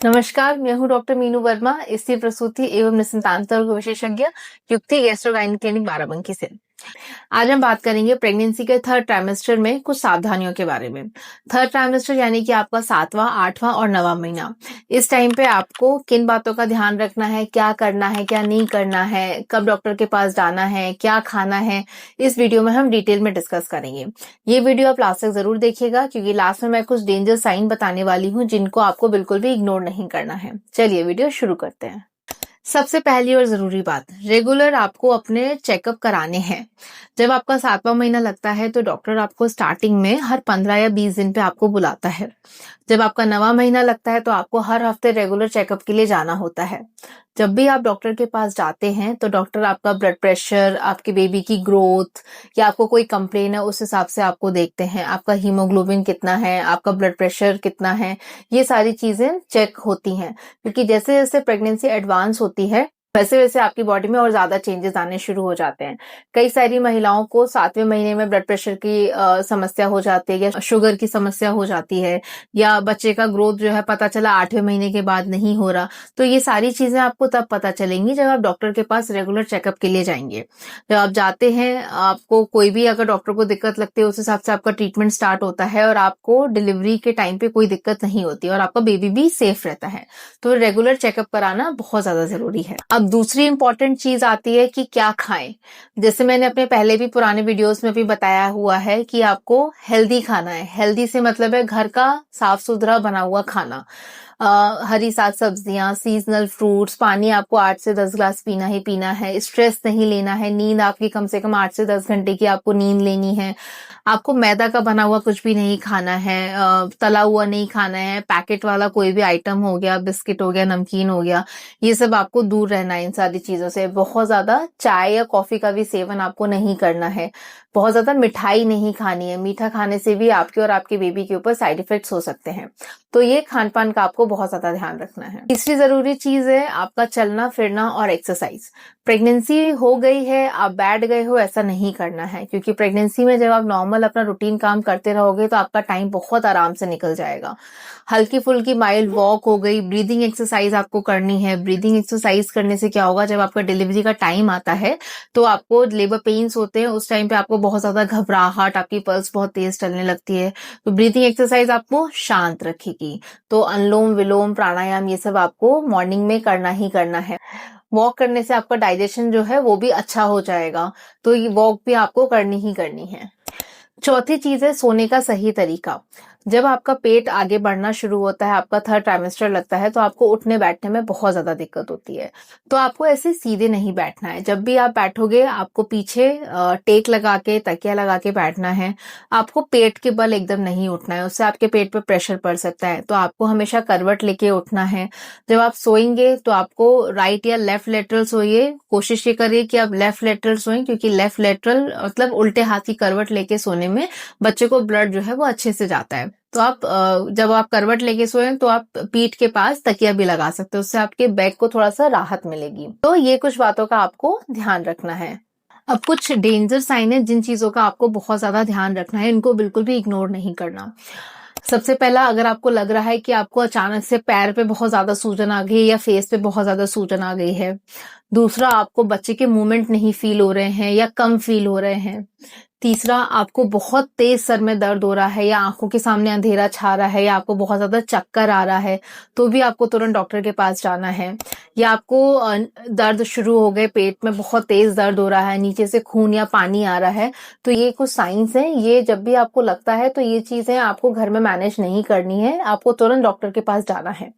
नमस्कार, मैं हूँ डॉक्टर मीनू वर्मा, स्त्री प्रसूति एवं निसंतानता रोग विशेषज्ञ, युक्ति गैस्ट्रो गायनी क्लिनिक बाराबंकी से। आज हम बात करेंगे प्रेगनेंसी के थर्ड ट्राइमेस्टर में कुछ सावधानियों के बारे में। थर्ड ट्राइमेस्टर यानी कि आपका 7वां, 8वां और 9वां महीना। इस टाइम पे आपको किन बातों का ध्यान रखना है, क्या करना है, क्या नहीं करना है, कब डॉक्टर के पास जाना है, क्या खाना है, इस वीडियो में हम डिटेल में डिस्कस करेंगे। ये वीडियो आप लास्ट तक जरूर देखिएगा क्योंकि लास्ट में मैं कुछ डेंजर साइन बताने वाली हूँ जिनको आपको बिल्कुल भी इग्नोर नहीं करना है। चलिए वीडियो शुरू करते हैं। सबसे पहली और जरूरी बात, रेगुलर आपको अपने चेकअप कराने हैं। जब आपका 7वां महीना लगता है तो डॉक्टर आपको स्टार्टिंग में हर 15 या 20 दिन पे आपको बुलाता है। जब आपका 9वां महीना लगता है तो आपको हर हफ्ते रेगुलर चेकअप के लिए जाना होता है। जब भी आप डॉक्टर के पास जाते हैं तो डॉक्टर आपका ब्लड प्रेशर, आपके बेबी की ग्रोथ या आपको कोई कंप्लेन है उस हिसाब से आपको देखते हैं। आपका हीमोग्लोबिन कितना है, आपका ब्लड प्रेशर कितना है, ये सारी चीजें चेक होती हैं क्योंकि जैसे जैसे प्रेगनेंसी एडवांस होती है वैसे वैसे आपकी बॉडी में और ज्यादा चेंजेस आने शुरू हो जाते हैं। कई सारी महिलाओं को 7वें महीने में ब्लड प्रेशर की समस्या हो जाती है या शुगर की समस्या हो जाती है या बच्चे का ग्रोथ जो है पता चला 8वें महीने के बाद नहीं हो रहा। तो ये सारी चीजें आपको तब पता चलेंगी जब आप डॉक्टर के पास रेगुलर चेकअप के लिए जाएंगे। जब आप जाते हैं, आपको कोई भी अगर डॉक्टर को दिक्कत लगती है उस हिसाब से आपका ट्रीटमेंट स्टार्ट होता है और आपको डिलीवरी के टाइम पे कोई दिक्कत नहीं होती और आपका बेबी भी सेफ रहता है। तो रेगुलर चेकअप कराना बहुत ज्यादा जरूरी है। अब दूसरी इंपॉर्टेंट चीज आती है कि क्या खाएं। जैसे मैंने अपने पहले भी पुराने वीडियोस में भी बताया हुआ है कि आपको हेल्दी खाना है। हेल्दी से मतलब है घर का साफ सुथरा बना हुआ खाना, हरी साग सब्जियां, सीजनल फ्रूट्स, पानी आपको 8 से 10 ग्लास पीना ही पीना है, स्ट्रेस नहीं लेना है, नींद आपकी कम से कम 8 से 10 घंटे की आपको नींद लेनी है। आपको मैदा का बना हुआ कुछ भी नहीं खाना है, तला हुआ नहीं खाना है, पैकेट वाला कोई भी आइटम हो गया, बिस्किट हो गया, नमकीन हो गया, ये सब आपको दूर रहना है इन सारी चीजों से। बहुत ज्यादा चाय या कॉफी का भी सेवन आपको नहीं करना है। बहुत ज्यादा मिठाई नहीं खानी है। मीठा खाने से भी आपके और आपके बेबी के ऊपर साइड इफेक्ट्स हो सकते हैं। तो ये खान पान का आपको बहुत ज्यादा ध्यान रखना है। तीसरी जरूरी चीज है आपका चलना फिरना और एक्सरसाइज। प्रेगनेंसी हो गई है, आप बैठ गए हो, ऐसा नहीं करना है क्योंकि प्रेगनेंसी में जब आप नॉर्मल अपना रूटीन काम करते रहोगे तो आपका टाइम बहुत आराम से निकल जाएगा। हल्की फुल्की माइल्ड वॉक हो गई, ब्रीदिंग एक्सरसाइज आपको करनी है। ब्रीदिंग एक्सरसाइज करने से क्या होगा, जब आपका डिलीवरी का टाइम आता है तो आपको लेबर पेन्स होते हैं, उस टाइम पे आपको बहुत ज्यादा घबराहट, आपकी पल्स बहुत तेज चलने लगती है। तो ब्रीदिंग एक्सरसाइज आपको शांत रखेगी। तो अनुलोम विलोम प्राणायाम ये सब आपको मॉर्निंग में करना ही करना है। वॉक करने से आपका डाइजेशन जो है वो भी अच्छा हो जाएगा, तो ये वॉक भी आपको करनी ही करनी है। चौथी चीज है सोने का सही तरीका। जब आपका पेट आगे बढ़ना शुरू होता है, आपका थर्ड ट्राइमेस्टर लगता है, तो आपको उठने बैठने में बहुत ज्यादा दिक्कत होती है। तो आपको ऐसे सीधे नहीं बैठना है। जब भी आप बैठोगे आपको पीछे टेक लगा के, तकिया लगा के बैठना है। आपको पेट के बल एकदम नहीं उठना है, उससे आपके पेट पे प्रेशर पड़ सकता है। तो आपको हमेशा करवट लेके उठना है। जब आप सोएंगे तो आपको राइट या लेफ्ट लेटरल सोइए। कोशिश ये करिए कि आप लेफ्ट लेटरल सोएं क्योंकि लेफ्ट लेटरल मतलब उल्टे हाथ की करवट लेके सोने में बच्चे को ब्लड जो है वो अच्छे से जाता है। तो आप जब आप करवट लेके सोएं तो आप पीठ के पास तकिया भी लगा सकते हो, उससे आपके बैक को थोड़ा सा राहत मिलेगी। तो ये कुछ बातों का आपको ध्यान रखना है। अब कुछ डेंजर साइन है जिन चीजों का आपको बहुत ज्यादा ध्यान रखना है, इनको बिल्कुल भी इग्नोर नहीं करना। सबसे पहला, अगर आपको लग रहा है कि आपको अचानक से पैर पे बहुत ज्यादा सूजन आ गई है या फेस पे बहुत ज्यादा सूजन आ गई है। दूसरा, आपको बच्चे के मूवमेंट नहीं फील हो रहे हैं या कम फील हो रहे हैं। तीसरा, आपको बहुत तेज सर में दर्द हो रहा है या आंखों के सामने अंधेरा छा रहा है या आपको बहुत ज्यादा चक्कर आ रहा है, तो भी आपको तुरंत डॉक्टर के पास जाना है। या आपको दर्द शुरू हो गए, पेट में बहुत तेज दर्द हो रहा है, नीचे से खून या पानी आ रहा है, तो ये कुछ साइंस हैं। ये जब भी आपको लगता है तो ये चीजें आपको घर में मैनेज नहीं करनी है, आपको तुरंत डॉक्टर के पास जाना है।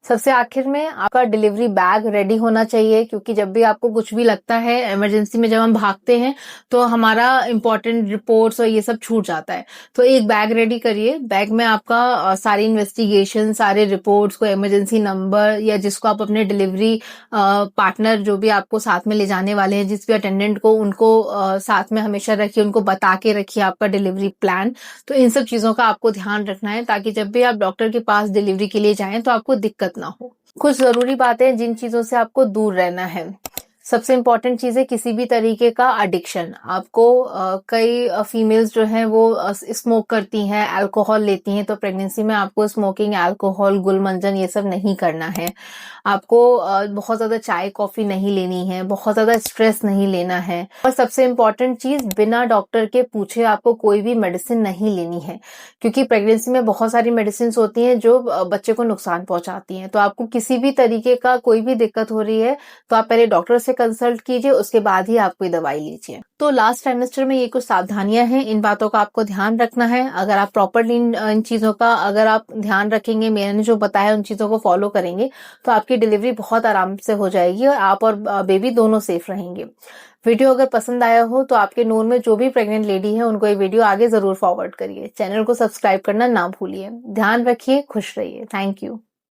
सबसे आखिर में आपका डिलीवरी बैग रेडी होना चाहिए क्योंकि जब भी आपको कुछ भी लगता है, इमरजेंसी में जब हम भागते हैं तो हमारा इंपॉर्टेंट रिपोर्ट्स और ये सब छूट जाता है। तो एक बैग रेडी करिए। बैग में आपका सारी इन्वेस्टिगेशन, सारे रिपोर्ट्स को, इमरजेंसी नंबर या जिसको आप अपने डिलीवरी पार्टनर जो भी आपको साथ में ले जाने वाले हैं, जिस भी अटेंडेंट को, उनको साथ में हमेशा रखिए, उनको बता के रखिए आपका डिलीवरी प्लान। तो इन सब चीजों का आपको ध्यान रखना है ताकि जब भी आप डॉक्टर के पास डिलीवरी के लिए जाएं तो आपको दिक्कत ना हो। कुछ जरूरी बातें जिन चीजों से आपको दूर रहना है। सबसे इम्पोर्टेंट चीज़ है किसी भी तरीके का एडिक्शन। आपको कई फीमेल्स जो हैं वो स्मोक करती हैं, अल्कोहल लेती हैं, तो प्रेगनेंसी में आपको स्मोकिंग, अल्कोहल, गुलमंजन ये सब नहीं करना है। आपको बहुत ज़्यादा चाय, कॉफ़ी नहीं लेनी है, बहुत ज़्यादा स्ट्रेस नहीं लेना है और सबसे इम्पोर्टेंट चीज़ बिना डॉक्टर के पूछे आपको कोई भी मेडिसिन नहीं लेनी है, क्योंकि प्रेगनेंसी में बहुत सारी मेडिसिन्स होती हैं जो बच्चे को नुकसान पहुँचाती हैं। तो आपको किसी भी तरीके का कोई भी दिक्कत हो रही है तो आप पहले डॉक्टर से कंसल्ट कीजिए, उसके बाद ही आप कोई दवाई लीजिए। तो लास्ट ट्राइमेस्टर में ये कुछ सावधानियां हैं, इन बातों का आपको ध्यान रखना है। अगर आप प्रॉपरली इन चीजों का अगर आप ध्यान रखेंगे, मैंने जो बताया उन चीजों को फॉलो करेंगे, तो आपकी डिलीवरी बहुत आराम से हो जाएगी और आप और बेबी दोनों सेफ रहेंगे। वीडियो अगर पसंद आया हो तो आपके नोन में जो भी प्रेग्नेंट लेडी है उनको ये वीडियो आगे जरूर फॉरवर्ड करिए। चैनल को सब्सक्राइब करना ना भूलिए। ध्यान रखिए, खुश रहिए। Thank you.